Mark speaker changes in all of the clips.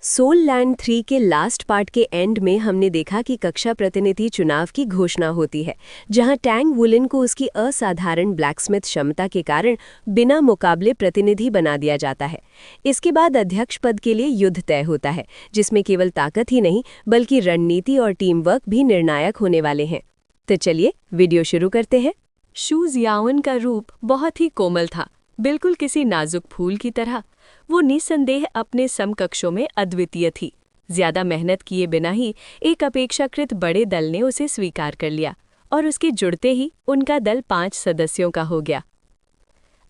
Speaker 1: Soul land 3 के last part के and में हमने देखा कि कक्षा प्रतिनिधि चुनाव की घोषणा होती है, जहां टैंग वुलिन को उसकी असाधारण ब्लैकस्मिथ क्षमता के कारण बिना मुकाबले प्रतिनिधि बना दिया जाता है। इसके बाद अध्यक्ष पद के लिए युद्ध तय होता है, जिसमें केवल ताकत ही नहीं बल्कि रणनीति और टीम वर्क भी निर्णायक होने वाले हैं। तो चलिए वीडियो शुरू करते हैं। शू जियाओन का रूप बहुत ही कोमल था, बिल्कुल किसी नाजुक फूल की तरह। वो निस्संदेह अपने समकक्षों में अद्वितीय थी। ज्यादा मेहनत किए बिना ही एक अपेक्षाकृत बड़े दल ने उसे स्वीकार कर लिया और उसके जुड़ते ही उनका दल 5 सदस्यों का हो गया।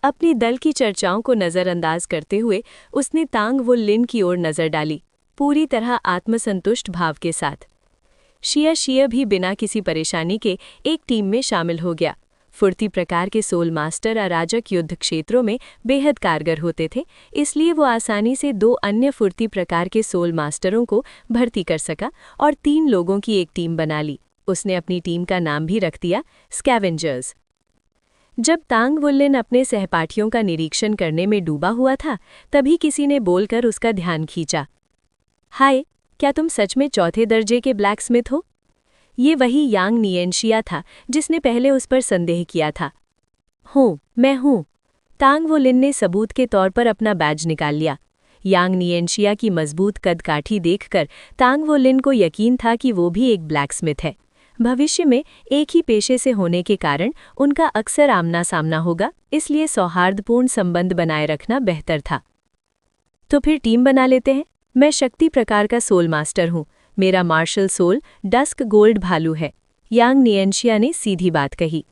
Speaker 1: अपनी दल की चर्चाओं को नज़रअंदाज करते हुए उसने तांग वो लिन की ओर नज़र डाली, पूरी तरह आत्मसंतुष्ट भाव के साथ। शिया भी बिना किसी परेशानी के एक टीम में शामिल हो गया। फुर्ती प्रकार के सोल मास्टर अराजक युद्ध क्षेत्रों में बेहद कारगर होते थे, इसलिए वो आसानी से 2 अन्य फुर्ती प्रकार के सोल मास्टरों को भर्ती कर सका और 3 लोगों की एक टीम बना ली। उसने अपनी टीम का नाम भी रख दिया स्कैवेंजर्स। जब तांग वुलिन अपने सहपाठियों का निरीक्षण करने में डूबा हुआ था, तभी किसी ने बोलकर उसका ध्यान खींचा। हाय, क्या तुम सच में 4थे दर्जे के ब्लैकस्मिथ हो? ये वही यांग नियेनशिया था जिसने पहले उस पर संदेह किया था। मैं हूँ। तांग वुलिन ने सबूत के तौर पर अपना बैज निकाल लिया। यांग नियेनशिया की मजबूत कदकाठी देखकर तांग वुलिन को यकीन था कि वो भी एक ब्लैकस्मिथ है। भविष्य में एक ही पेशे से होने के कारण उनका अक्सर आमना सामना होगा, इसलिए सौहार्दपूर्ण संबंध बनाए रखना बेहतर था। तो फिर टीम बना लेते हैं। मैं शक्ति प्रकार का सोल मास्टर हूँ। मेरा मार्शल सोल डस्क गोल्ड भालू है, यांग नियेनशिया ने सीधी बात कही।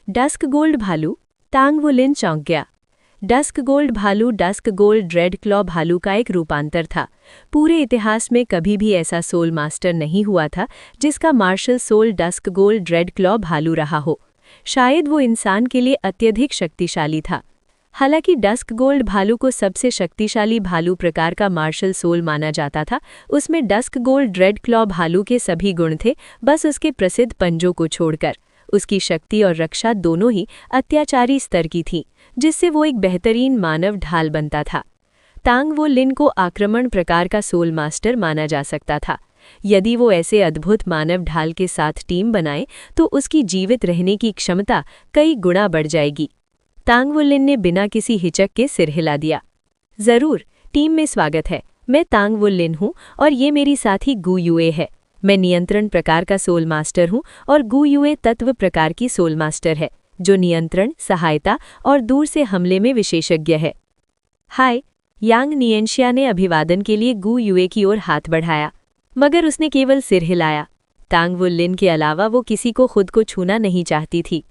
Speaker 1: डस्क गोल्ड भालू? तांग वुलिन चौंक गया। डस्क गोल्ड भालू डस्क गोल्ड रेड क्लॉ भालू का एक रूपांतर था। पूरे इतिहास में कभी भी ऐसा सोल मास्टर नहीं हुआ था जिसका martial soul dusk gold red claw भालू रहा हो। शायद वो इंसान के लिए अत्यधिक शक्तिशाली था। हालांकि डस्क गोल्ड भालू को सबसे शक्तिशाली भालू प्रकार का मार्शल सोल माना जाता था, उसमें डस्क गोल्ड रेड क्लॉ भालू के सभी गुण थे, बस उसके प्रसिद्ध पंजों को छोड़कर। उसकी शक्ति और रक्षा दोनों ही अत्याचारी स्तर की थी, जिससे वो एक बेहतरीन मानव ढाल बनता था। तांग वो लिन को आक्रमण प्रकार का सोल मास्टर माना जा सकता था। यदि वो ऐसे अद्भुत मानव ढाल के साथ टीम बनाए तो उसकी जीवित रहने की क्षमता कई गुना बढ़ जाएगी। तांग वुलिन ने बिना किसी हिचक के सिर हिला दिया। जरूर, टीम में स्वागत है। मैं तांग वुलिन हूँ और ये मेरी साथी गु युए है। मैं नियंत्रण प्रकार का सोल मास्टर हूँ और गु युए तत्व प्रकार की सोल मास्टर है, जो नियंत्रण, सहायता और दूर से हमले में विशेषज्ञ है। हाय, यांग नियेनशिया ने अभिवादन के लिए गु युए की ओर हाथ बढ़ाया, मगर उसने केवल सिर हिलाया। तांग वुलिन के अलावा वो किसी को खुद को छूना नहीं चाहती थी।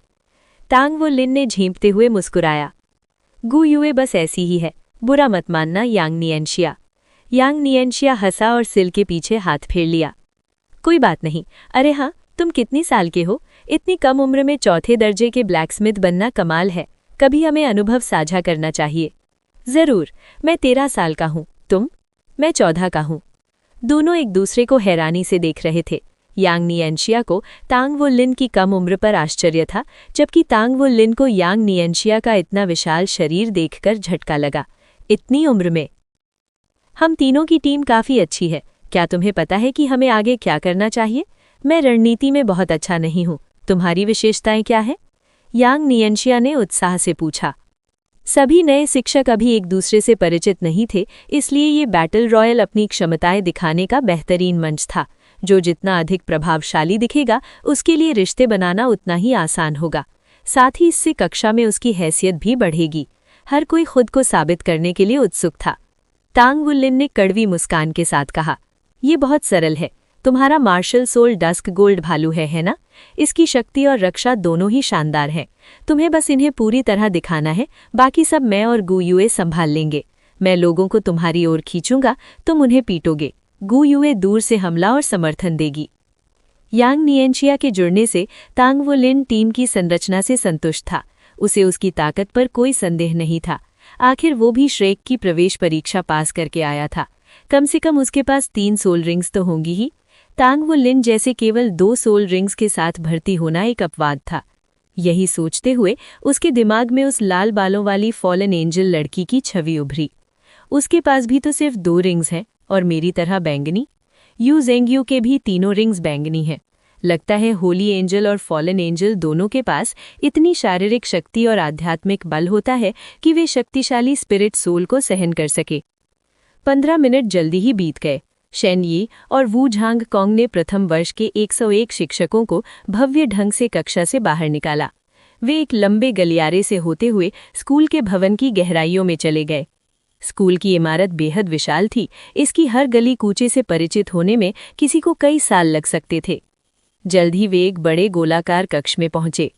Speaker 1: तांग वुलिन ने झेंपते हुए मुस्कुराया। गु युए बस ऐसी ही है, बुरा मत मानना यांग नियेनशिया। यांग नियेनशिया हंसा और सिल के पीछे हाथ फेर लिया। कोई बात नहीं। अरे हाँ, तुम कितनी साल के हो? इतनी कम उम्र में 4थे दर्जे के ब्लैकस्मिथ बनना कमाल है। कभी हमें अनुभव साझा करना चाहिए। जरूर। मैं 13 साल का हूँ। तुम? मैं 14 का हूँ। दोनों एक दूसरे को हैरानी से देख रहे थे। यांग नियेनशिया को तांग वो लिन की कम उम्र पर आश्चर्य था, जबकि तांग वो लिन को यांग नियेनशिया का इतना विशाल शरीर देखकर झटका लगा। इतनी उम्र में? हम तीनों की टीम काफ़ी अच्छी है। क्या तुम्हें पता है कि हमें आगे क्या करना चाहिए? मैं रणनीति में बहुत अच्छा नहीं हूँ। तुम्हारी विशेषताएं क्या हैं? यांग नियेनशिया ने उत्साह से पूछा। सभी नए शिक्षक अभी एक दूसरे से परिचित नहीं थे, इसलिए ये बैटल रॉयल अपनी क्षमताएं दिखाने का बेहतरीन मंच था। जो जितना अधिक प्रभावशाली दिखेगा, उसके लिए रिश्ते बनाना उतना ही आसान होगा। साथ ही इससे कक्षा में उसकी हैसियत भी बढ़ेगी। हर कोई खुद को साबित करने के लिए उत्सुक था। तांग वुलिन ने कड़वी मुस्कान के साथ कहा, ये बहुत सरल है। तुम्हारा मार्शल सोल डस्क गोल्ड भालू है ना? इसकी शक्ति और रक्षा दोनों ही शानदार हैं। तुम्हें बस इन्हें पूरी तरह दिखाना है, बाकी सब मैं और गु युए संभाल लेंगे। मैं लोगों को तुम्हारी ओर खींचूंगा, तुम उन्हें पीटोगे। गु युए दूर से हमला और समर्थन देगी। यांग नियेनशिया के जुड़ने से तांग वो लिन टीम की संरचना से संतुष्ट था। उसे उसकी ताकत पर कोई संदेह नहीं था। आखिर वो भी श्रेक की प्रवेश परीक्षा पास करके आया था। कम से कम उसके पास 3 सोल रिंग्स तो होंगी ही। तांग वो लिन जैसे केवल 2 सोल रिंग्स के साथ भर्ती होना एक अपवाद था। यही सोचते हुए उसके दिमाग में उस लाल बालों वाली फॉलन एंजल लड़की की छवि उभरी। उसके पास भी तो सिर्फ 2 रिंग्स हैं,
Speaker 2: और मेरी तरह बैंगनी? यू जेंगयू के भी तीनों रिंग्स बैंगनी हैं। लगता है होली एंजल और फॉलन एंजल दोनों के पास इतनी शारीरिक शक्ति और आध्यात्मिक बल होता है कि वे शक्तिशाली स्पिरिट सोल को सहन कर सके। 15 मिनट जल्दी ही बीत गए। शेन यी और वू झांग कॉन्ग ने प्रथम वर्ष के 101 शिक्षकों को भव्य ढंग से कक्षा से बाहर निकाला। वे एक लंबे गलियारे से होते हुए स्कूल के भवन की गहराइयों में चले गए। स्कूल की इमारत बेहद विशाल थी। इसकी हर गली कूचे से परिचित होने में किसी को कई साल लग सकते थे। जल्द ही वे एक बड़े गोलाकार कक्ष में पहुंचे।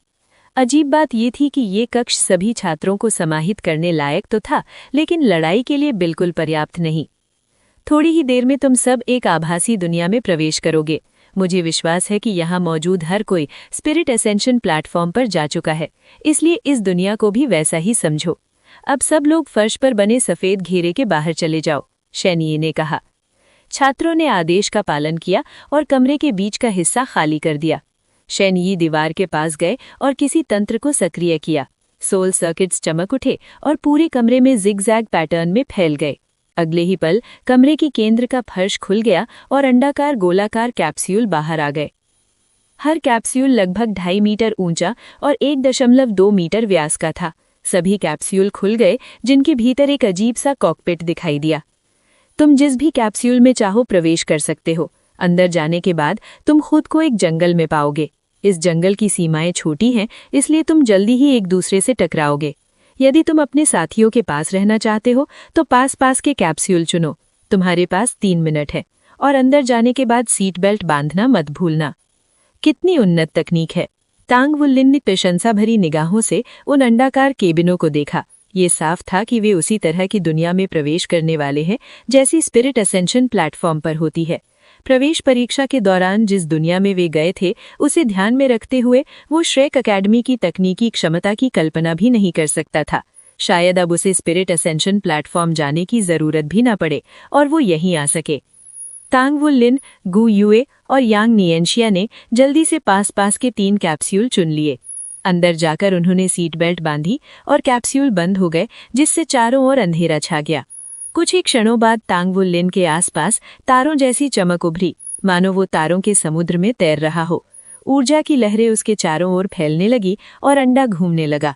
Speaker 2: अजीब बात ये थी कि ये कक्ष सभी छात्रों को समाहित करने लायक तो था, लेकिन लड़ाई के लिए बिल्कुल पर्याप्त नहीं। थोड़ी ही देर में तुम सब एक आभासी दुनिया में प्रवेश करोगे। मुझे विश्वास है कि यहाँ मौजूद हर कोई स्पिरिट एसेंशन प्लेटफॉर्म पर जा चुका है, इसलिए इस दुनिया को भी वैसा ही समझो। अब सब लोग फर्श पर बने सफ़ेद घेरे के बाहर चले जाओ, शेन यी ने कहा। छात्रों ने आदेश का पालन किया और कमरे के बीच का हिस्सा खाली कर दिया। शेन यी दीवार के पास गए और किसी तंत्र को सक्रिय किया। सोल सर्किट्स चमक उठे और पूरे कमरे में जिगजैग पैटर्न में फैल गए। अगले ही पल कमरे के केंद्र का फर्श खुल गया और अंडाकार गोलाकार कैप्सूल बाहर आ गए। हर कैप्सूल लगभग 2.5 मीटर ऊंचा और 1.2 मीटर व्यास का था। सभी कैप्सूल खुल गए, जिनके भीतर एक अजीब सा कॉकपिट दिखाई दिया। तुम जिस भी कैप्सूल में चाहो प्रवेश कर सकते हो। अंदर जाने के बाद तुम खुद को एक जंगल में पाओगे। इस जंगल की सीमाएं छोटी हैं, इसलिए तुम जल्दी ही एक दूसरे से टकराओगे। यदि तुम अपने साथियों के पास रहना चाहते हो तो पास के कैप्सूल चुनो। तुम्हारे पास 3 मिनट है और अंदर जाने के बाद सीट बेल्ट बांधना मत भूलना। कितनी उन्नत तकनीक है। तांग वुलिन ने प्रशंसा भरी निगाहों से उन अंडाकार केबिनों को देखा। ये साफ था कि वे उसी तरह की दुनिया में प्रवेश करने वाले हैं जैसी स्पिरिट एसेंशन प्लेटफॉर्म पर होती है। प्रवेश परीक्षा के दौरान जिस दुनिया में वे गए थे, उसे ध्यान में रखते हुए वो श्रेक अकेडमी की तकनीकी क्षमता की कल्पना भी नहीं कर सकता था। शायद अब उसे स्पिरिट एसेंशन प्लेटफॉर्म जाने की जरूरत भी ना पड़े और वो यहीं आ सके। तांग वुलिन, गु युए और यांग नियंशिया ने जल्दी से पास के 3 कैप्सूल चुन लिए। अंदर जाकर उन्होंने सीट बेल्ट बांधी और कैप्सूल बंद हो गए, जिससे चारों ओर अंधेरा छा गया। कुछ ही क्षणों बाद तांग वुलिन के आसपास तारों जैसी चमक उभरी, मानो वो तारों के समुद्र में तैर रहा हो। ऊर्जा की लहरें उसके चारों ओर फैलने लगी और अंडा घूमने लगा।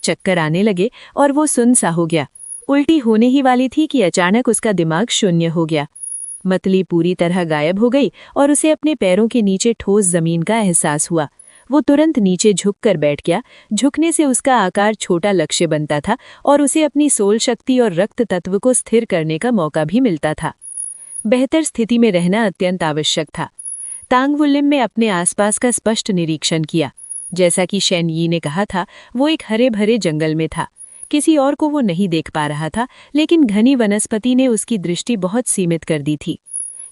Speaker 2: चक्कर आने लगे और वो सुन्न सा हो गया। उल्टी होने ही वाली थी कि अचानक उसका दिमाग शून्य हो गया। मतली पूरी तरह गायब हो गई और उसे अपने पैरों के नीचे ठोस जमीन का एहसास हुआ। वो तुरंत नीचे झुककर बैठ गया। झुकने से उसका आकार छोटा लक्ष्य बनता था और उसे अपनी सोल शक्ति और रक्त तत्व को स्थिर करने का मौका भी मिलता था। बेहतर स्थिति में रहना अत्यंत आवश्यक था। तांग वुलिन ने अपने आसपास का स्पष्ट निरीक्षण किया। जैसा कि शेन यी ने कहा था, वो एक हरे भरे जंगल में था। किसी और को वो नहीं देख पा रहा था, लेकिन घनी वनस्पति ने उसकी दृष्टि बहुत सीमित कर दी थी।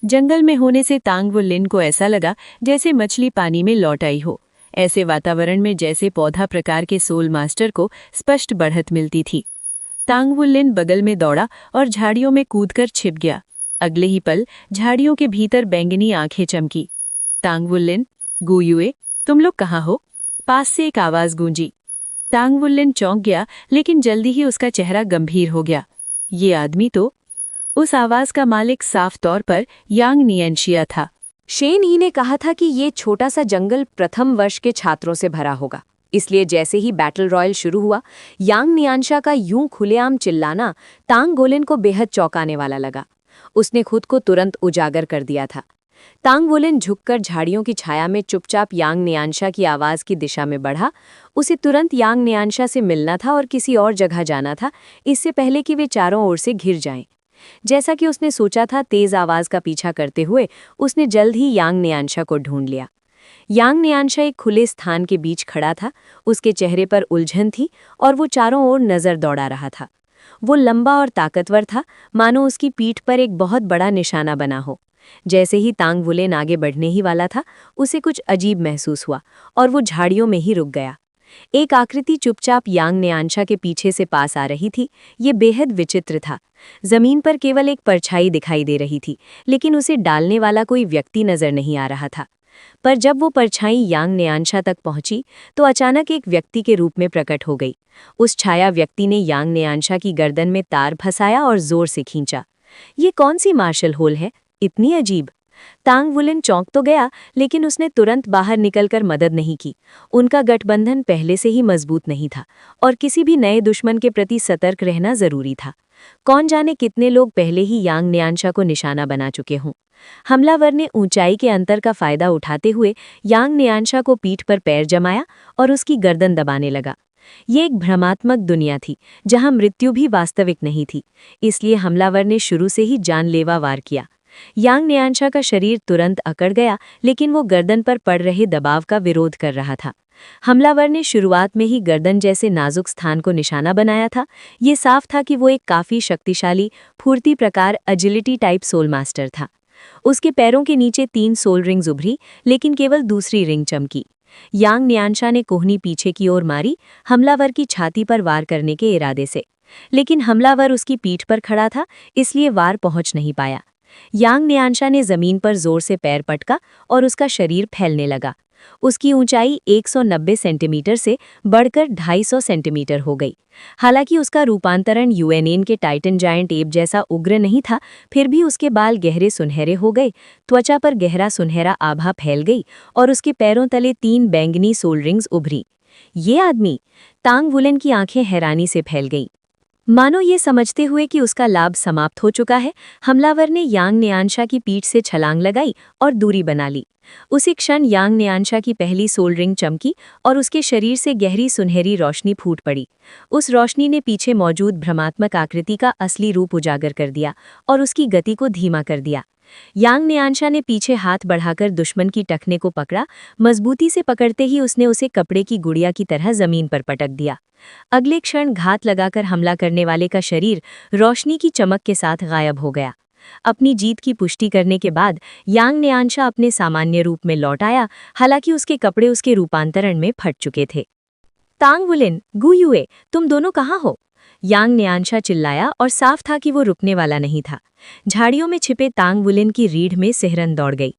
Speaker 2: जंगल में होने से तांग वुलिन को ऐसा लगा जैसे मछली पानी में लौट आई हो। ऐसे वातावरण में जैसे पौधा प्रकार के सोल मास्टर को स्पष्ट बढ़त मिलती थी। तांग वुलिन बगल में दौड़ा और झाड़ियों में कूदकर छिप गया। अगले ही पल झाड़ियों के भीतर बैंगनी आंखें चमकी। तांग वुलिन, गु युए, तुम लोग कहाँ हो? पास से एक आवाज गूंजी। तांग वुलिन चौंक गया, लेकिन जल्दी ही उसका चेहरा गंभीर हो गया। ये आदमी तो... उस आवाज का मालिक साफ तौर पर यांग नियंशिया था।
Speaker 1: शेन यी ने कहा था कि ये छोटा सा जंगल प्रथम वर्ष के छात्रों से भरा होगा, इसलिए जैसे ही बैटल रॉयल शुरू हुआ, यांग नियांशा का यूं खुलेआम चिल्लाना तांग वुलिन को बेहद चौंकाने वाला लगा। उसने खुद को तुरंत उजागर कर दिया था। तांग वुलिन झुककर झाड़ियों की छाया में चुपचाप यांग नियांशा की आवाज की दिशा में बढ़ा। उसे तुरंत यांग नियांशा से मिलना था और किसी और जगह जाना था, इससे पहले कि वे चारों ओर से घिर जाएं। जैसा कि उसने सोचा था, तेज आवाज का पीछा करते हुए उसने जल्द ही यांग नियांशा को ढूंढ लिया। यांग नियांशा एक खुले स्थान के बीच खड़ा था। उसके चेहरे पर उलझन थी और वो चारों ओर नजर दौड़ा रहा था। वो लंबा और ताकतवर था, मानो उसकी पीठ पर एक बहुत बड़ा निशाना बना हो। जैसे ही तांग वुलिन आगे बढ़ने ही वाला था, उसे कुछ अजीब महसूस हुआ और वो झाड़ियों में ही रुक गया। एक आकृति चुपचाप यांग नियांशा के पीछे से पास आ रही थी। ये बेहद विचित्र था। जमीन पर केवल एक परछाई दिखाई दे रही थी, लेकिन उसे डालने वाला कोई व्यक्ति नजर नहीं आ रहा था। पर जब वो परछाई यांग नियांशा तक पहुंची, तो अचानक एक व्यक्ति के रूप में प्रकट हो गई। उस छाया व्यक्ति ने यांग नियांशा की गर्दन में तार फंसाया और जोर से खींचा।
Speaker 2: ये कौन सी मार्शल होल है, इतनी अजीब। तांग वुलिन चौंक तो गया, लेकिन उसने तुरंत बाहर निकलकर मदद नहीं की। उनका गठबंधन पहले से ही मजबूत नहीं था और किसी भी नए दुश्मन के प्रति सतर्क रहना जरूरी था। कौन जाने कितने लोग पहले ही यांग न्यानशा को निशाना बना चुके हों। हमलावर ने ऊंचाई के अंतर का फायदा उठाते हुए यांग न्यानशा को पीठ पर पैर जमाया और उसकी गर्दन दबाने लगा। ये एक भ्रमात्मक दुनिया थी जहां मृत्यु भी वास्तविक नहीं थी, इसलिए हमलावर ने शुरू से ही जानलेवा वार किया। यांग न्यानशा का शरीर तुरंत अकड़ गया, लेकिन वो गर्दन पर पड़ रहे दबाव का विरोध कर रहा था। हमलावर ने शुरुआत में ही गर्दन जैसे नाजुक स्थान को निशाना बनाया था। ये साफ था कि वो एक काफी शक्तिशाली, फुर्ती प्रकार एजिलिटी टाइप सोल मास्टर था। उसके पैरों के नीचे 3 सोल रिंग्स उभरी, लेकिन केवल दूसरी रिंग चमकी। यांग न्यानशा ने कोहनी पीछे की ओर मारी, हमलावर की छाती पर वार करने के इरादे से, लेकिन हमलावर उसकी पीठ पर खड़ा था, इसलिए वार पहुंच नहीं पाया। यांग न्यानशा ने जमीन पर जोर से पैर पटका और उसका शरीर फैलने लगा। उसकी ऊंचाई 190 सेंटीमीटर से बढ़कर 250 सेंटीमीटर हो गई। हालांकि उसका रूपांतरण यूएनएन के टाइटन जायंट एप जैसा उग्र नहीं था, फिर भी उसके बाल गहरे सुनहरे हो गए, त्वचा पर गहरा सुनहरा आभा फैल गई और उसके पैरों तले 3 बैंगनी सोल रिंग्स उभरी। ये आदमी! तांग वुलिन की आंखें हैरानी से फैल गईं। मानो ये समझते हुए कि उसका लाभ समाप्त हो चुका है, हमलावर ने यांग न्यानशा की पीठ से छलांग लगाई और दूरी बना ली। उसी क्षण यांग न्यानशा की पहली सोल रिंग चमकी और उसके शरीर से गहरी सुनहरी रोशनी फूट पड़ी। उस रोशनी ने पीछे मौजूद भ्रमात्मक आकृति का असली रूप उजागर कर दिया और उसकी गति को धीमा कर दिया। यांग न्यानशा ने पीछे हाथ बढ़ाकर दुश्मन की टखने को पकड़ा। मजबूती से पकड़ते ही उसने उसे कपड़े की गुड़िया की तरह जमीन पर पटक दिया। अगले क्षण घात लगाकर हमला करने वाले का शरीर रोशनी की चमक के साथ गायब हो गया। अपनी जीत की पुष्टि करने के बाद यांग न्यानशा अपने सामान्य रूप में लौट आया, हालांकि उसके कपड़े उसके रूपांतरण में फट चुके थे। तांग वुलिन, गु युए, तुम दोनों कहाँ हो? यांग न्यानशा चिल्लाया और साफ था कि वो रुकने वाला नहीं था। झाड़ियों में छिपे तांग वुलिन की रीढ़ में सिहरन दौड़ गई।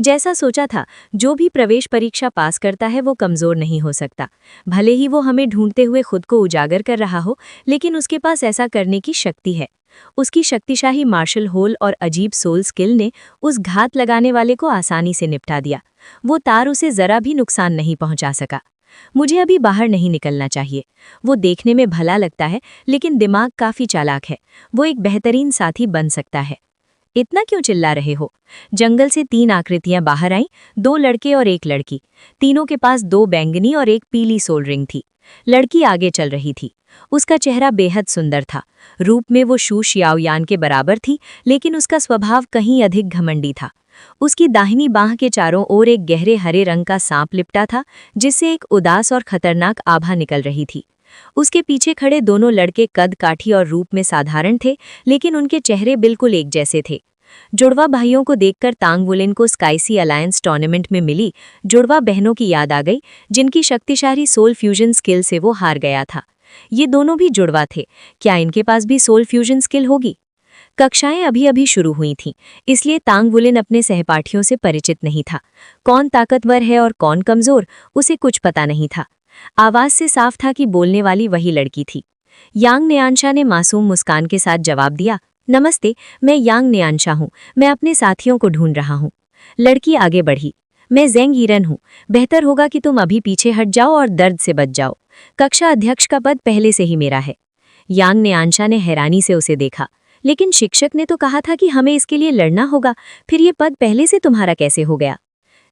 Speaker 2: जैसा सोचा था, जो भी प्रवेश परीक्षा पास करता है वो कमजोर नहीं हो सकता। भले ही वो हमें ढूंढते हुए खुद को उजागर कर रहा हो, लेकिन उसके पास ऐसा करने की शक्ति है। उसकी शक्तिशाली मार्शल होल और अजीब सोल स्किल ने उस घात लगाने वाले को आसानी से निपटा दिया। वो तार उसे जरा भी नुकसान नहीं पहुंचा सका। मुझे अभी बाहर नहीं निकलना चाहिए। वो देखने में भला लगता है, लेकिन दिमाग काफी चालाक है। वो एक बेहतरीन साथी बन सकता है। इतना क्यों चिल्ला रहे हो? जंगल से 3 आकृतियां बाहर आईं, 2 लड़के और 1 लड़की। तीनों के पास 2 बैंगनी और 1 पीली सोल रिंग थी। लड़की आगे चल रही थी। उसका चेहरा बेहद सुंदर था। रूप में वो शू शियाओयान के बराबर थी, लेकिन उसका स्वभाव कहीं अधिक घमंडी था। उसकी दाहिनी बांह के चारों ओर एक गहरे हरे रंग का सांप लिपटा था, जिससे एक उदास और खतरनाक आभा निकल रही थी। उसके पीछे खड़े दोनों लड़के कद काठी और रूप में साधारण थे, लेकिन उनके चेहरे बिल्कुल एक जैसे थे। जुड़वा भाइयों को देखकर तांग वुलिन को स्काईसी अलायंस टूर्नामेंट में मिली जुड़वा बहनों की याद आ गई, जिनकी शक्तिशाली सोल फ्यूजन स्किल से वो हार गया था। ये दोनों भी जुड़वा थे। क्या इनके पास भी सोल फ्यूजन स्किल होगी? कक्षाएं अभी अभी शुरू हुई थीं, इसलिए तांग वुलिन अपने सहपाठियों से परिचित नहीं था। कौन ताकतवर है और कौन कमजोर, उसे कुछ पता नहीं था। आवाज से साफ था कि बोलने वाली वही लड़की थी। यांग न्यानशा ने मासूम मुस्कान के साथ जवाब दिया, नमस्ते, मैं यांग न्यानशा हूँ। मैं अपने साथियों को ढूंढ रहा हूँ। लड़की आगे बढ़ी, मैं ज़ेंग यीरन हूँ। बेहतर होगा कि तुम अभी पीछे हट जाओ और दर्द से बच जाओ। कक्षा अध्यक्ष का पद पहले से ही मेरा है। यांग न्यानशा ने हैरानी से उसे देखा, लेकिन शिक्षक ने तो कहा था कि हमें इसके लिए लड़ना होगा, फिर ये पद पहले से तुम्हारा कैसे हो गया?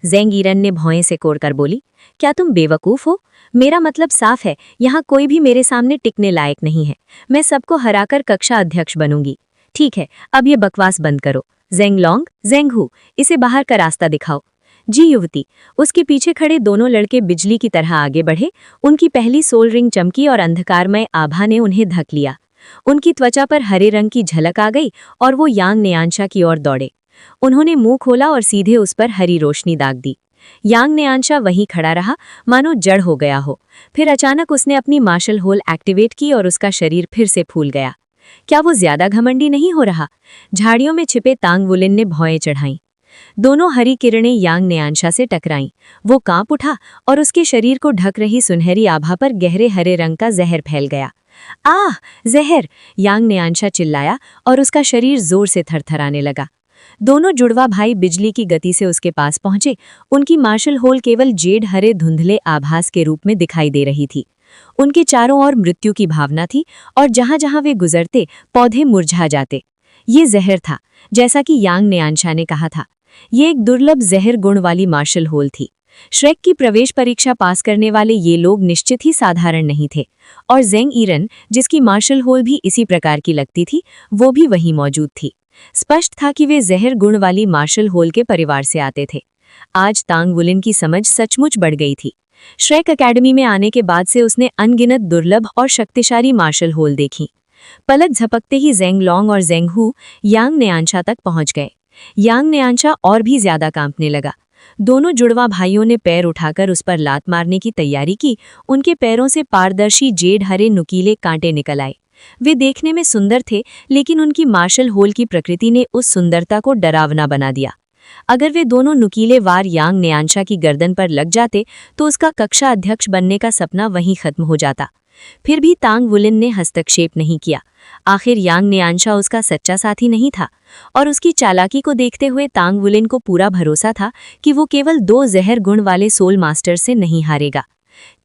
Speaker 2: ज़ेंग यीरन ने भौएं से कोड़कर बोली, क्या तुम बेवकूफ़ हो? मेरा मतलब साफ है, यहाँ कोई भी मेरे सामने टिकने लायक नहीं है। मैं सबको हराकर कक्षा अध्यक्ष बनूंगी। ठीक है, अब ये बकवास बंद करो। ज़ेंग लॉन्ग, ज़ेंग हू, इसे बाहर का रास्ता दिखाओ। जी युवती। उसके पीछे खड़े दोनों लड़के बिजली की तरह आगे बढ़े। उनकी पहली सोल रिंग चमकी और अंधकारमय आभा ने उन्हें ढक लिया। उनकी त्वचा पर हरे रंग की झलक आ गई और वो यांग न्यानशा की ओर दौड़े। उन्होंने मुंह खोला और सीधे उस पर हरी रोशनी दाग दी। यांग न्यानशा वहीं खड़ा रहा, मानो जड़ हो गया हो। फिर अचानक उसने अपनी मार्शल होल एक्टिवेट की और उसका शरीर फिर से फूल गया। क्या वो ज्यादा घमंडी नहीं हो रहा? झाड़ियों में छिपे तांग वुलिन ने भौएं चढ़ाईं। दोनों हरी किरणें यांग न्यानशा से टकराईं। वो कांप उठा और उसके शरीर को ढक रही सुनहरी आभा पर गहरे हरे रंग का जहर फैल गया। आह, जहर! यांग न्यानशा चिल्लाया और उसका शरीर जोर से थरथराने लगा। दोनों जुड़वा भाई बिजली की गति से उसके पास पहुंचे। उनकी मार्शल होल केवल जेड हरे धुंधले आभास के रूप में दिखाई दे रही थी। उनके चारों ओर मृत्यु की भावना थी और जहां जहां वे गुजरते पौधे मुरझा जाते। ये जहर था, जैसा कि यांग न्यानशा ने कहा था। ये एक दुर्लभ जहर गुण वाली मार्शल होल थी। श्रेक की प्रवेश परीक्षा पास करने वाले ये लोग निश्चित ही साधारण नहीं थे, और जेंग ईरन, जिसकी मार्शल होल भी इसी प्रकार की लगती थी, वो भी वहीं मौजूद थी। स्पष्ट था कि वे जहर गुण वाली मार्शल होल के परिवार से आते थे। आज तांग वुलिन की समझ सचमुच बढ़ गई थी। श्रेक अकेडमी में आने के बाद से उसने अनगिनत दुर्लभ और शक्तिशाली मार्शल होल देखी। पलक झपकते ही जेंग लॉन्ग और जेंग हू यांग न्यानशा तक पहुंच गए। यांग न्यानशा और भी ज्यादा कांपने लगा। दोनों जुड़वा भाइयों ने पैर उठाकर उस पर लात मारने की तैयारी की। उनके पैरों से पारदर्शी जेड हरे नुकीले कांटे निकल आए। वे देखने में सुंदर थे, लेकिन उनकी मार्शल होल की प्रकृति ने उस सुंदरता को डरावना बना दिया। अगर वे दोनों नुकीले वार यांग न्यानशा की गर्दन पर लग जाते तो उसका कक्षा अध्यक्ष बनने का सपना वहीं खत्म हो जाता। फिर भी तांग वुलिन ने हस्तक्षेप नहीं किया। आखिर यांग न्यानशा उसका सच्चा साथी नहीं था, और उसकी चालाकी को देखते हुए तांग वुलिन को पूरा भरोसा था कि वो केवल 2 जहर गुण वाले सोल मास्टर से नहीं हारेगा।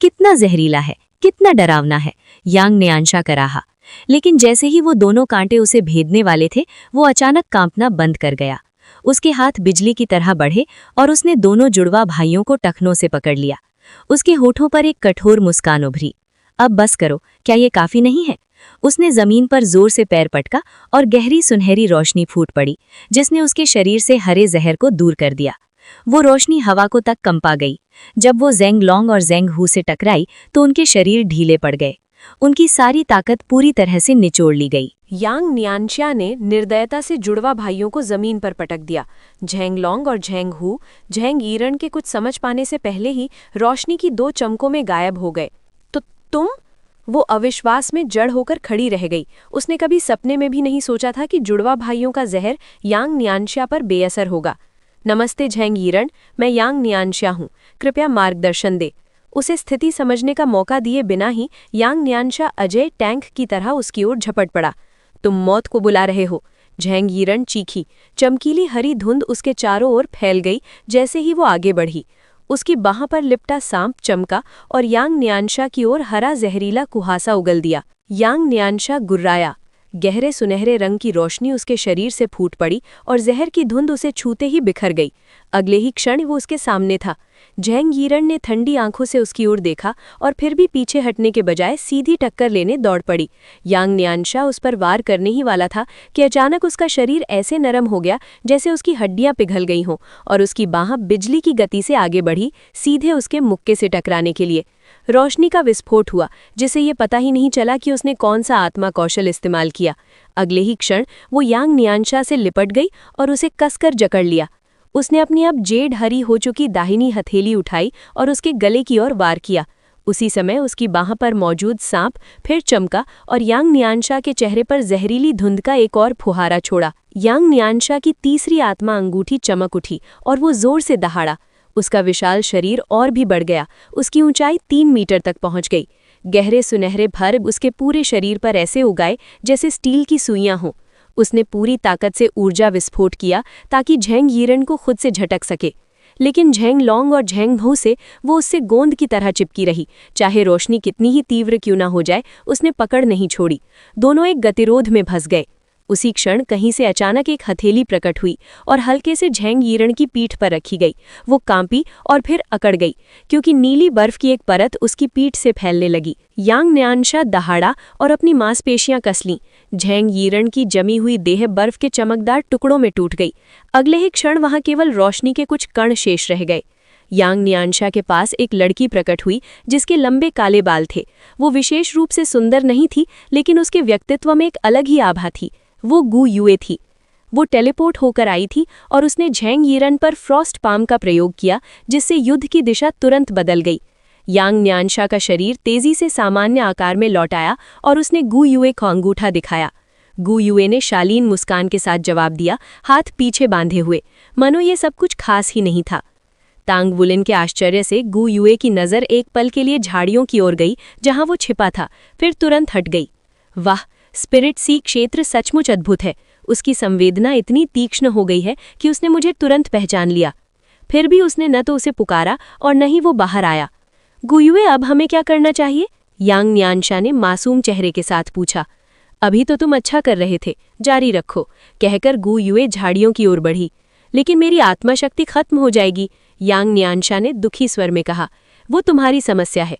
Speaker 2: कितना जहरीला है, कितना डरावना है, यांग न्यानशा कराहा। लेकिन जैसे ही वो दोनों कांटे उसे भेदने वाले थे, वो अचानक कांपना बंद कर गया। उसके हाथ बिजली की तरह बढ़े और उसने दोनों जुड़वा भाइयों को टखनों से पकड़ लिया। उसके होठों पर एक कठोर मुस्कान उभरी। अब बस करो, क्या ये काफी नहीं है? उसने जमीन पर जोर से पैर पटका और गहरी सुनहरी रोशनी फूट पड़ी, जिसने उसके शरीर से हरे जहर को दूर कर दिया। वो रोशनी हवा को तक कंपा गई। जब वो जेंग लॉन्ग और जेंग हू से टकराई तो उनके शरीर ढीले पड़ गए। उनकी सारी ताकत पूरी तरह से निचोड़ ली गई।
Speaker 1: यांग न्यानशा ने निर्दयता से जुड़वा भाइयों को जमीन पर पटक दिया। झेंग लॉन्ग और झेंग हू झेंग ईरन के कुछ समझ पाने से पहले ही रोशनी की 2 चमकों में गायब हो गए। तो तुम? वो अविश्वास में जड़ होकर खड़ी रह गई। उसने कभी सपने में भी नहीं सोचा था कि जुड़वा भाइयों का जहर यांग न्यानशा पर बेअसर होगा। नमस्ते झेंग ईरन, मैं यांग न्यानशा हूँ, कृपया मार्गदर्शन दे। उसे स्थिति समझने का मौका दिए बिना ही यांग न्यानशा अजय टैंक की तरह उसकी ओर झपट पड़ा। तुम मौत को बुला रहे हो, झेंग ईरन चीखी। चमकीली हरी धुंध उसके चारों ओर फैल गई जैसे ही वो आगे बढ़ी। उसकी बाह पर लिपटा सांप चमका और यांग न्यानशा की ओर हरा जहरीला कुहासा उगल दिया। यांग न्यानशा गुर्राया। गहरे सुनहरे रंग की रोशनी उसके शरीर से फूट पड़ी और जहर की धुंध उसे छूते ही बिखर गई। अगले ही क्षण वो उसके सामने था। झेंग ईरन ने ठंडी आंखों से उसकी ओर देखा और फिर भी पीछे हटने के बजाय सीधी टक्कर लेने दौड़ पड़ी। यांग न्यानशा उस पर वार करने ही वाला था कि अचानक उसका शरीर ऐसे नरम हो गया जैसे उसकी हड्डियां पिघल गई हों, और उसकी बाह बिजली की गति से आगे बढ़ी, सीधे उसके मुक्के से टकराने के लिए। रोशनी का विस्फोट हुआ, जिसे ये पता ही नहीं चला कि उसने कौन सा आत्मा कौशल इस्तेमाल किया। अगले ही क्षण वो यांग न्यानशा से लिपट गई और उसे कसकर जकड़ लिया। उसने अपनी अब जेड हरी हो चुकी दाहिनी हथेली उठाई और उसके गले की ओर वार किया। उसी समय उसकी बाह पर मौजूद सांप फिर चमका और यांग न्यानशा के चेहरे पर जहरीली धुंध का एक और फुहारा छोड़ा। यांग न्यानशा की तीसरी आत्मा अंगूठी चमक उठी और वो जोर से दहाड़ा। उसका विशाल शरीर और भी बढ़ गया। उसकी ऊंचाई 3 मीटर तक पहुंच गई। गहरे सुनहरे भर्ग उसके पूरे शरीर पर ऐसे उगाए जैसे स्टील की सुइयां हों। उसने पूरी ताकत से ऊर्जा विस्फोट किया ताकि झेंग ईरन को खुद से झटक सके, लेकिन झेंग लॉन्ग और झेंग हू से वो उससे गोंद की तरह चिपकी रही। चाहे रोशनी कितनी ही तीव्र क्यों ना हो जाए, उसने पकड़ नहीं छोड़ी। दोनों एक गतिरोध में फंस गए। उसी क्षण कहीं से अचानक एक हथेली प्रकट हुई और हल्के से झेंग ईरन की पीठ पर रखी गई। वो कांपी और फिर अकड़ गई, क्योंकि नीली बर्फ की एक परत उसकी पीठ से फैलने लगी। यांग न्यानशा दहाड़ा और अपनी मांसपेशियां कस लीं। झेंग ईरन की जमी हुई देह बर्फ के चमकदार टुकड़ों में टूट गई। अगले ही क्षण वहां केवल रोशनी के कुछ कण शेष रह गए। यांग न्यानशा के पास एक लड़की प्रकट हुई जिसके लंबे काले बाल थे। वो विशेष रूप से सुंदर नहीं थी, लेकिन उसके व्यक्तित्व में एक अलग ही आभा थी। वो गु युए थी। वो टेलीपोर्ट होकर आई थी और उसने झेंग ईरन पर फ्रॉस्ट पाम का प्रयोग किया, जिससे युद्ध की दिशा तुरंत बदल गई। यांग न्यानशा का शरीर तेजी से सामान्य आकार में लौट आया और उसने गु युए को अंगूठा दिखाया। गु युए ने शालीन मुस्कान के साथ जवाब दिया, हाथ पीछे बांधे हुए, मानो ये सब कुछ खास ही नहीं था। तांग वुलिन के आश्चर्य से गू युए की नज़र एक पल के लिए झाड़ियों की ओर गई जहां वो छिपा था, फिर तुरंत हट गई। वाह, स्पिरिट सी क्षेत्र सचमुच अद्भुत है। उसकी संवेदना इतनी तीक्ष्ण हो गई है कि उसने मुझे तुरंत पहचान लिया। फिर भी उसने न तो उसे पुकारा और न ही वो बाहर आया। गू युए, अब हमें क्या करना चाहिए? यांग न्यानशा ने मासूम चेहरे के साथ पूछा। अभी तो तुम अच्छा कर रहे थे, जारी रखो, कहकर गू युए झाड़ियों की ओर बढ़ी। लेकिन मेरी आत्मा शक्ति खत्म हो जाएगी, यांग न्यानशा ने दुखी स्वर में कहा। वो तुम्हारी समस्या है,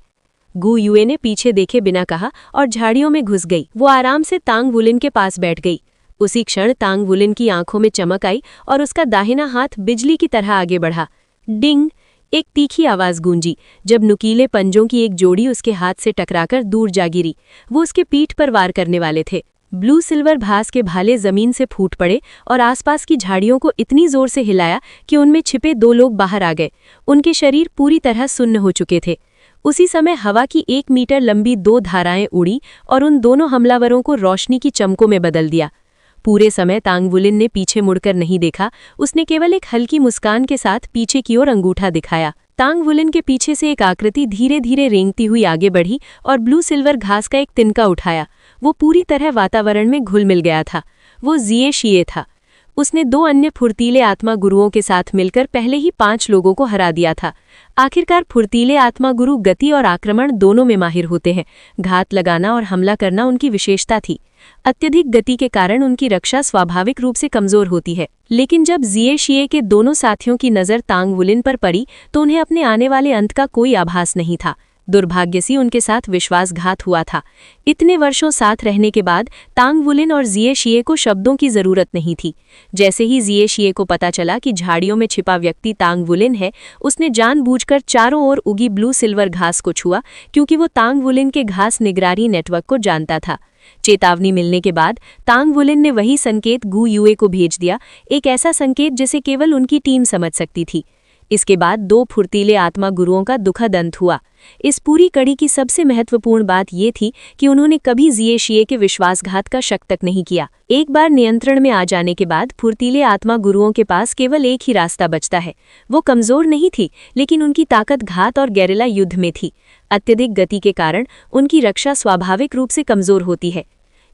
Speaker 1: गू युए ने पीछे देखे बिना कहा और झाड़ियों में घुस गई। वो आराम से तांग वुलिन के पास बैठ गई। उसी क्षण तांग वुलिन की आंखों में चमक आई और उसका दाहिना हाथ बिजली की तरह आगे बढ़ा। डिंग! एक तीखी आवाज गूंजी जब नुकीले पंजों की एक जोड़ी उसके हाथ से टकराकर दूर जा गिरी। वो उसके पीठ पर वार करने वाले थे। ब्लू सिल्वर भास के भाले जमीन से फूट पड़े और आसपास की झाड़ियों को इतनी जोर से हिलाया कि उनमें छिपे 2 लोग बाहर आ गए। उनके शरीर पूरी तरह सुन्न हो चुके थे। उसी समय हवा की 1 मीटर लंबी 2 धाराएं उड़ी और उन दोनों हमलावरों को रोशनी की चमकों में बदल दिया। पूरे समय तांग वुलिन ने पीछे मुड़कर नहीं देखा। उसने केवल एक हल्की मुस्कान के साथ पीछे की ओर अंगूठा दिखाया। तांग वुलिन के पीछे से एक आकृति धीरे धीरे रेंगती हुई आगे बढ़ी और ब्लू सिल्वर घास का एक तिनका उठाया। वो पूरी तरह वातावरण में घुल मिल गया था। वो जिए शिए था। उसने 2 अन्य फुर्तीले आत्मा गुरुओं के साथ मिलकर पहले ही 5 लोगों को हरा दिया था। आखिरकार फुर्तीले आत्मा गुरु गति और आक्रमण दोनों में माहिर होते हैं। घात लगाना और हमला करना उनकी विशेषता थी। अत्यधिक गति के कारण उनकी रक्षा स्वाभाविक रूप से कमजोर होती है। लेकिन जब जिए शिए के दोनों साथियों की नज़र तांग वुलिन पर पड़ी तो उन्हें अपने आने वाले अंत का कोई आभास नहीं था। दुर्भाग्य से उनके साथ विश्वासघात हुआ था। इतने वर्षों साथ रहने के बाद तांग वुलिन और जिए शिए को शब्दों की जरूरत नहीं थी। जैसे ही जिए शिए को पता चला कि झाड़ियों में छिपा व्यक्ति तांग वुलिन है, उसने जानबूझकर चारों ओर उगी ब्लू सिल्वर घास को छुआ, क्योंकि वो तांग वुलिन के घास निगरानी नेटवर्क को जानता था। चेतावनी मिलने के बाद तांग वुलिन ने वही संकेत गू युए को भेज दिया, एक ऐसा संकेत जिसे केवल उनकी टीम समझ सकती थी। इसके बाद 2 फुर्तीले आत्मा गुरुओं का दुखद अंत हुआ। इस पूरी कड़ी की सबसे महत्वपूर्ण बात ये थी कि उन्होंने कभी जिए शिए के विश्वासघात का शक तक नहीं किया। एक बार नियंत्रण में आ जाने के बाद फुर्तीले आत्मा गुरुओं के पास केवल एक ही रास्ता बचता है। वो कमजोर नहीं थी, लेकिन उनकी ताकत घात और गेरिला युद्ध में थी। अत्यधिक गति के कारण उनकी रक्षा स्वाभाविक रूप से कमजोर होती है।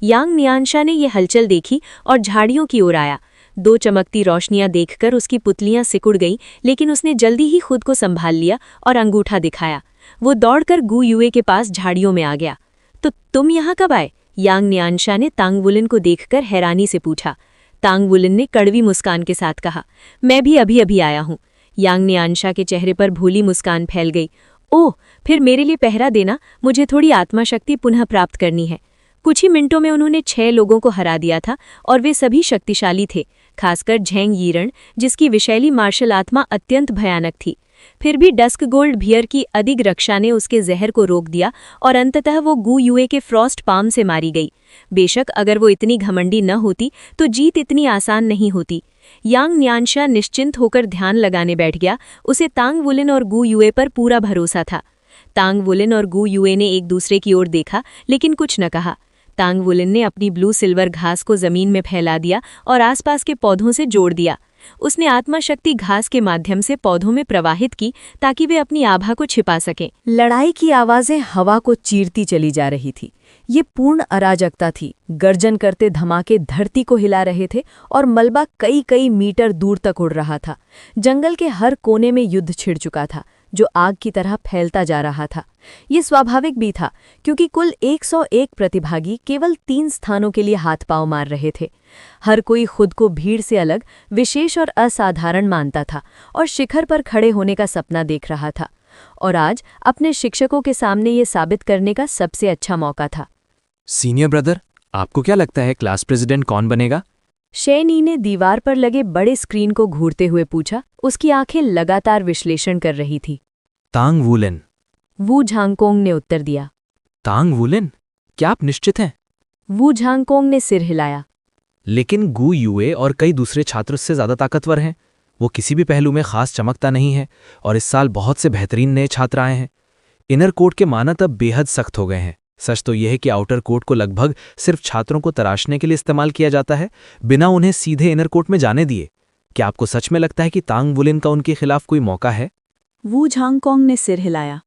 Speaker 1: यांग न्यानशा ने ये हलचल देखी और झाड़ियों की ओर आया। 2 चमकती रोशनियां देखकर उसकी पुतलियां सिकुड़ गईं, लेकिन उसने जल्दी ही खुद को संभाल लिया और अंगूठा दिखाया। वो दौड़कर गू युए के पास झाड़ियों में आ गया। तो तुम यहाँ कब आए? यांग न्यानशा ने तांग वुलिन को देखकर हैरानी से पूछा। तांग वुलिन ने कड़वी मुस्कान के साथ कहा, मैं भी अभी अभी आया हूँ। यांग न्यानशा के चेहरे पर भूली मुस्कान फैल गई। ओह, फिर मेरे लिए पहरा देना, मुझे थोड़ी आत्माशक्ति पुनः प्राप्त करनी है। कुछ ही मिनटों में उन्होंने 6 लोगों को हरा दिया था और वे सभी शक्तिशाली थे, खासकर झेंग यीरण, जिसकी विषैली मार्शल आत्मा अत्यंत भयानक थी। फिर भी डस्क गोल्ड भियर की अधिक रक्षा ने उसके जहर को रोक दिया और अंततः वो गू युए के फ्रॉस्ट पाम से मारी गई। बेशक अगर वो इतनी घमंडी न होती तो जीत इतनी आसान नहीं होती। यांग न्यानशा निश्चिंत होकर ध्यान लगाने बैठ गया। उसे तांग वुलिन और गू युए पर पूरा भरोसा था। तांग वुलिन और गू युए ने एक दूसरे की ओर देखा, लेकिन कुछ न कहा। तांग वुलिन ने अपनी ब्लू सिल्वर घास को जमीन में फैला दिया और आसपास के पौधों से जोड़ दिया। उसने आत्माशक्ति घास के माध्यम से पौधों में प्रवाहित की ताकि वे अपनी आभा को छिपा सकें।
Speaker 3: लड़ाई की आवाजें हवा को चीरती चली जा रही थी। ये पूर्ण अराजकता थी। गर्जन करते धमाके धरती को हिला रहे थे और मलबा कई कई मीटर दूर तक उड़ रहा था। जंगल के हर कोने में युद्ध छिड़ चुका था, जो आग की तरह फैलता जा रहा था। ये स्वाभाविक भी था, क्योंकि कुल 101 प्रतिभागी केवल 3 स्थानों के लिए हाथ पांव मार रहे थे। हर कोई खुद को भीड़ से अलग, विशेष और असाधारण मानता था और शिखर पर खड़े होने का सपना देख रहा था। और आज अपने शिक्षकों के सामने ये साबित करने का सबसे अच्छा मौका था।
Speaker 4: सीनियर ब्रदर, आपको क्या लगता है क्लास प्रेसिडेंट कौन बनेगा?
Speaker 3: शेनी ने दीवार पर लगे बड़े स्क्रीन को घूरते हुए पूछा। उसकी आंखें लगातार विश्लेषण कर रही थी।
Speaker 4: तांग वुलिन,
Speaker 3: वू झांगकोंग ने उत्तर दिया।
Speaker 4: तांग वुलिन, क्या आप निश्चित हैं?
Speaker 3: वू झांगकोंग ने सिर हिलाया।
Speaker 4: लेकिन गू युए और कई दूसरे छात्र उससे ज्यादा ताकतवर हैं। वो किसी भी पहलू में खास चमकता नहीं है और इस साल बहुत से बेहतरीन नए छात्र आए हैं। इनर कोड के मानक अब बेहद सख्त हो गए हैं। सच तो यह है कि आउटर कोर्ट को लगभग सिर्फ छात्रों को तराशने के लिए इस्तेमाल किया जाता है, बिना उन्हें सीधे इनर कोर्ट में जाने दिए। क्या आपको सच में लगता है कि तांग वुलिन का उनके खिलाफ कोई मौका है?
Speaker 3: वू झांगकोंग ने सिर हिलाया।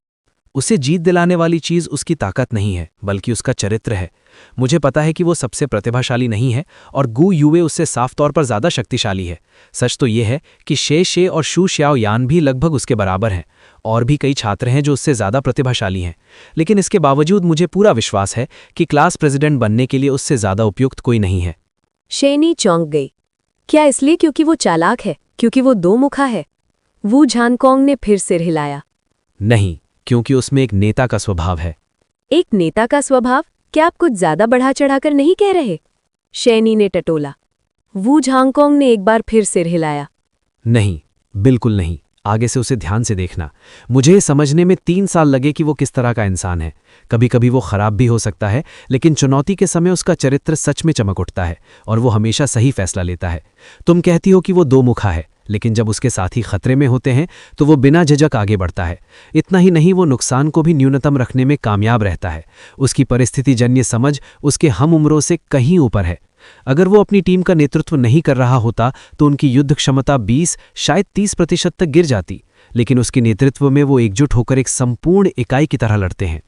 Speaker 4: उसे जीत दिलाने वाली चीज उसकी ताकत नहीं है, बल्कि उसका चरित्र है। मुझे पता है कि वो सबसे प्रतिभाशाली नहीं है और गु युए उससे साफ तौर पर ज्यादा शक्तिशाली है। सच तो ये है कि शे और शू श्याओ यान भी लगभग उसके बराबर हैं। और भी कई छात्र हैं जो उससे ज्यादा प्रतिभाशाली हैं, लेकिन इसके बावजूद मुझे पूरा विश्वास है कि क्लास प्रेसिडेंट बनने के लिए उससे ज्यादा उपयुक्त कोई नहीं है।
Speaker 1: शेनी चौंक गई। क्या इसलिए क्योंकि वो चालाक है, क्योंकि वो दो मुखा है? वू झांगकोंग ने फिर सिर हिलाया।
Speaker 4: नहीं, क्योंकि उसमें एक नेता का स्वभाव है।
Speaker 1: एक नेता का स्वभाव? क्या आप कुछ ज्यादा बढ़ा चढ़ाकर नहीं कह रहे? शैनी ने टटोला। वू झांगकोंग ने एक बार फिर सिर हिलाया।
Speaker 4: नहीं, बिल्कुल नहीं। आगे से उसे ध्यान से देखना। मुझे समझने में 3 साल लगे कि वो किस तरह का इंसान है। कभी कभी वो खराब भी हो सकता है, लेकिन चुनौती के समय उसका चरित्र सच में चमक उठता है और वो हमेशा सही फैसला लेता है। तुम कहती हो कि वो दो मुखा है, लेकिन जब उसके साथी खतरे में होते हैं तो वो बिना झिझक आगे बढ़ता है। इतना ही नहीं, वो नुकसान को भी न्यूनतम रखने में कामयाब रहता है। उसकी परिस्थितिजन्य समझ उसके हम उम्रों से कहीं ऊपर है। अगर वो अपनी टीम का नेतृत्व नहीं कर रहा होता तो उनकी युद्ध क्षमता 20 शायद 30% तक गिर जाती, लेकिन उसके नेतृत्व में वो एकजुट होकर एक संपूर्ण इकाई की तरह लड़ते हैं।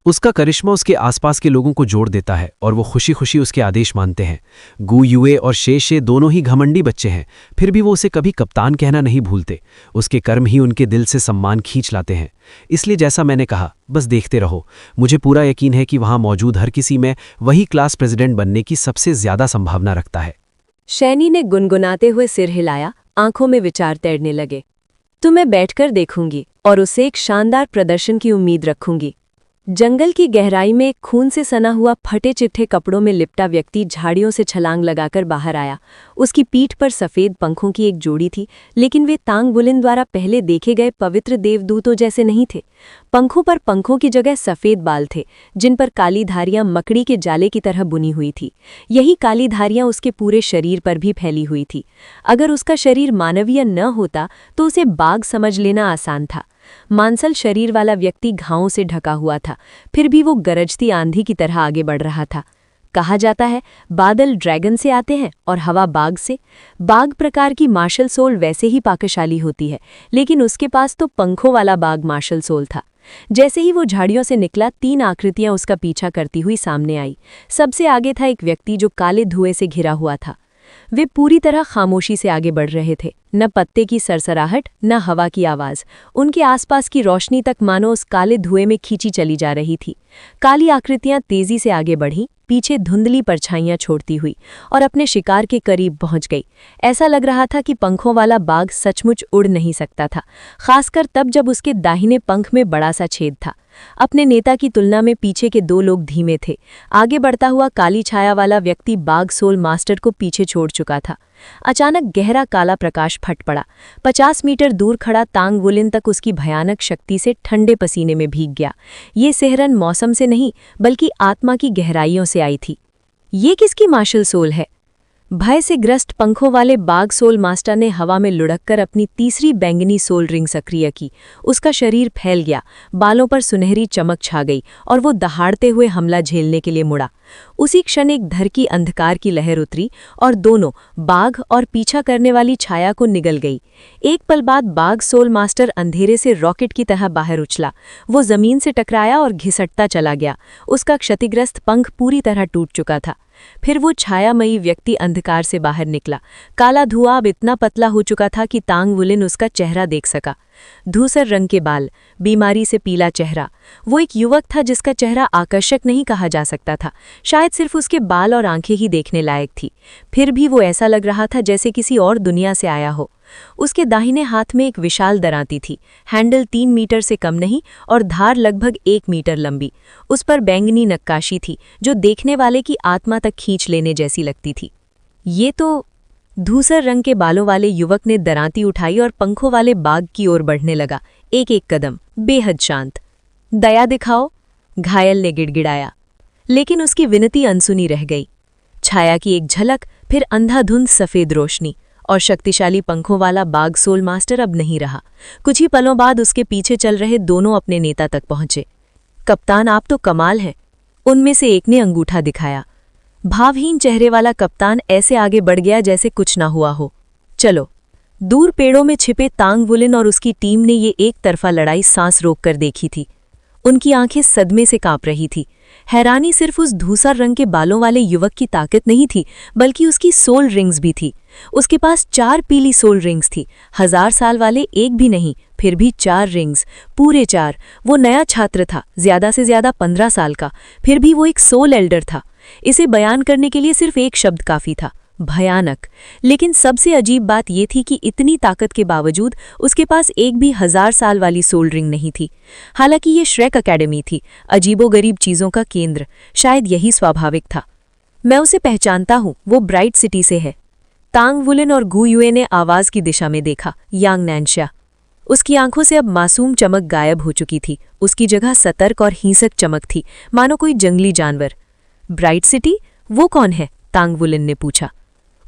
Speaker 4: उसका करिश्मा उसके आसपास के लोगों को जोड़ देता है और वो खुशी खुशी उसके आदेश मानते हैं। गु युए और शे दोनों ही घमंडी बच्चे हैं, फिर भी वो उसे कभी कप्तान कहना नहीं भूलते। उसके कर्म ही उनके दिल से सम्मान खींच लाते हैं। इसलिए जैसा मैंने कहा, बस देखते रहो। मुझे पूरा यकीन है कि वहां मौजूद हर किसी में वही क्लास प्रेसिडेंट बनने की सबसे ज्यादा संभावना रखता है।
Speaker 1: शैनी ने गुनगुनाते हुए सिर हिलाया, आंखों में विचार तैरने लगे। तो मैं बैठकर देखूंगी और उसे एक शानदार प्रदर्शन की उम्मीद रखूंगी। जंगल की गहराई में एक खून से सना हुआ फटे चिट्ठे कपड़ों में लिपटा व्यक्ति झाड़ियों से छलांग लगाकर बाहर आया। उसकी पीठ पर सफेद पंखों की एक जोड़ी थी, लेकिन वे तांग बुलिन द्वारा पहले देखे गए पवित्र देवदूतों जैसे नहीं थे। पंखों पर पंखों की जगह सफेद बाल थे, जिन पर काली धारियां मकड़ी के जाले की तरह बुनी हुई थी। यही काली धारियां उसके पूरे शरीर पर भी फैली हुई थी। अगर उसका शरीर मानवीय न होता तो उसे बाघ समझ लेना आसान था। मांसल शरीर वाला व्यक्ति घावों से ढका हुआ था, फिर भी वो गरजती आंधी की तरह आगे बढ़ रहा था। कहा जाता है बादल ड्रैगन से आते हैं और हवा बाघ से। बाघ प्रकार की मार्शल सोल वैसे ही पाकशाली होती है, लेकिन उसके पास तो पंखों वाला बाघ मार्शल सोल था। जैसे ही वो झाड़ियों से निकला, 3 आकृतियां उसका पीछा करती हुई सामने आई। सबसे आगे था एक व्यक्ति जो काले धुएं से घिरा हुआ था। वे पूरी तरह खामोशी से आगे बढ़ रहे थे। न पत्ते की सरसराहट, न हवा की आवाज। उनके आसपास की रोशनी तक मानो उस काले धुएं में खींची चली जा रही थी। काली आकृतियां तेजी से आगे बढ़ीं, पीछे धुंधली परछाइयां छोड़ती हुई, और अपने शिकार के करीब पहुंच गई। ऐसा लग रहा था कि पंखों वाला बाघ सचमुच उड़ नहीं सकता था, खासकर तब जब उसके दाहिने पंख में बड़ा सा छेद था। अपने नेता की तुलना में पीछे के 2 लोग धीमे थे। आगे बढ़ता हुआ काली छाया वाला व्यक्ति बाघ सोल मास्टर को पीछे छोड़ चुका था। अचानक गहरा काला प्रकाश फट पड़ा। 50 मीटर दूर खड़ा तांग वुलिन तक उसकी भयानक शक्ति से ठंडे पसीने में भीग गया। ये सिहरन मौसम से नहीं, बल्कि आत्मा की गहराइयों से आई थी। ये किसकी मार्शल सोल है? भय से ग्रस्त पंखों वाले बाघ सोल मास्टर ने हवा में लुढ़ककर अपनी तीसरी बैंगनी सोल रिंग सक्रिय की। उसका शरीर फैल गया, बालों पर सुनहरी चमक छा गई और वो दहाड़ते हुए हमला झेलने के लिए मुड़ा। उसी क्षण एक धर की अंधकार की लहर उतरी और दोनों, बाघ और पीछा करने वाली छाया को निगल गई। एक पल बाद बाघ सोल मास्टर अंधेरे से रॉकेट की तरह बाहर उछला। वो जमीन से टकराया और घिसटता चला गया। उसका क्षतिग्रस्त पंख पूरी तरह टूट चुका था। फिर वो छायामयी व्यक्ति अंधकार से बाहर निकला। काला धुआं अब इतना पतला हो चुका था कि तांग वुलिन उसका चेहरा देख सका। धूसर रंग के बाल, बीमारी से पीला चेहरा। वो एक युवक था जिसका चेहरा आकर्षक नहीं कहा जा सकता था। शायद सिर्फ उसके बाल और आंखें ही देखने लायक थी। फिर भी वो ऐसा लग रहा था जैसे किसी और दुनिया से आया हो। उसके दाहिने हाथ में एक विशाल दरांती थी। हैंडल 3 मीटर से कम नहीं और धार लगभग 1 मीटर लंबी। उस पर बैंगनी नक्काशी थी जो देखने वाले की आत्मा तक खींच लेने जैसी लगती थी। ये तो धूसर रंग के बालों वाले युवक ने दरांती उठाई और पंखों वाले बाघ की ओर बढ़ने लगा, एक कदम, बेहद शांत। दया दिखाओ, घायल ने गिड़गिड़ाया, लेकिन उसकी विनती अनसुनी रह गई। छाया की एक झलक, फिर अंधाधुंध सफेद रोशनी, और शक्तिशाली पंखों वाला बाघ सोल मास्टर अब नहीं रहा। कुछ ही पलों बाद उसके पीछे चल रहे दोनों अपने नेता तक पहुंचे। कप्तान, आप तो कमाल हैं, उनमें से एक ने अंगूठा दिखाया। भावहीन चेहरे वाला कप्तान ऐसे आगे बढ़ गया जैसे कुछ ना हुआ हो। चलो,
Speaker 2: दूर पेड़ों में छिपे तांग वुलिन और उसकी टीम ने ये एक तरफा लड़ाई सांस रोककर देखी थी। उनकी आंखें सदमे से कांप रही थी। हैरानी सिर्फ उस धूसर रंग के बालों वाले युवक की ताकत नहीं थी, बल्कि उसकी सोल रिंग्स भी थी। उसके पास 4 पीली सोल रिंग्स थी, 1000 साल वाले एक भी नहीं, फिर भी 4 रिंग्स, पूरे 4। वो नया छात्र था, ज्यादा से ज्यादा 15 साल का, फिर भी वो एक सोल एल्डर था। इसे बयान करने के लिए सिर्फ एक शब्द काफी था, भयानक। लेकिन सबसे अजीब बात यह थी कि इतनी ताकत के बावजूद उसके पास एक भी 1000 साल वाली सोल रिंग नहीं थी। हालांकि ये श्रेक अकेडमी थी, अजीबोगरीब चीजों का केंद्र, शायद यही स्वाभाविक था। मैं उसे पहचानता हूं, वो ब्राइट सिटी से है। तांग वुलिन और गु युए ने आवाज की दिशा में देखा। यांग नैनशा। उसकी आंखों से अब मासूम चमक गायब हो चुकी थी, उसकी जगह सतर्क और हिंसक चमक थी, मानो कोई जंगली जानवर। Bright city? वो कौन है? तांग वुलिन ने पूछा।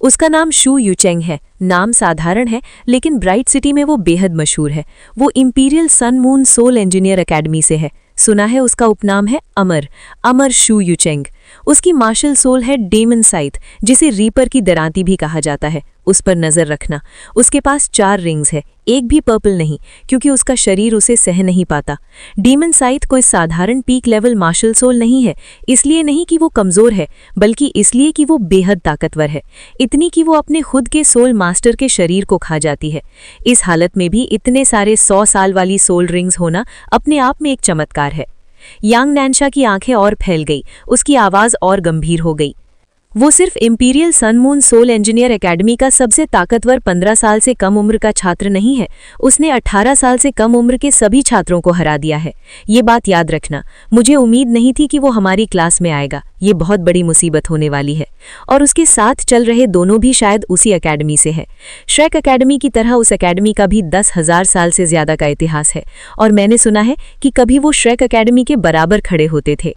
Speaker 2: उसका नाम शू यूचेंग है। नाम साधारण है, लेकिन ब्राइट सिटी में वो बेहद मशहूर है। वो imperial sun moon soul engineer academy से है। सुना है उसका उपनाम है अमर शू यूचेंग। उसकी मार्शल सोल है डेमन साइथ, जिसे रीपर की दरांती भी कहा जाता है। उस पर नजर रखना। उसके पास 4 रिंग्स है, एक भी पर्पल नहीं, क्योंकि उसका शरीर उसे सह नहीं पाता। डेमन साइथ कोई साधारण पीक लेवल मार्शल सोल नहीं है, इसलिए नहीं कि वो कमजोर है, बल्कि इसलिए कि वो बेहद ताकतवर है, इतनी कि वो अपने खुद के सोल मास्टर के शरीर को खा जाती है। इस हालत में भी इतने सारे 100 साल वाली सोल रिंग्स होना अपने आप में एक चमत्कार है। यांग नैनशा की आंखें और फैल गई, उसकी आवाज और गंभीर हो गई। वो सिर्फ imperial sun moon soul engineer academy का सबसे ताकतवर 15 साल से कम उम्र का छात्र नहीं है, उसने 18 साल से कम उम्र के सभी छात्रों को हरा दिया है। ये बात याद रखना। मुझे उम्मीद नहीं थी कि वो हमारी क्लास में आएगा, ये बहुत बड़ी मुसीबत होने वाली है। और उसके साथ चल रहे दोनों भी शायद उसी एकेडमी से है। श्रेक अकेडमी की तरह उस एकेडमी का भी 10,000 साल से ज्यादा का इतिहास है, और मैंने सुना है कि कभी वो श्रेक अकेडमी के बराबर खड़े होते थे।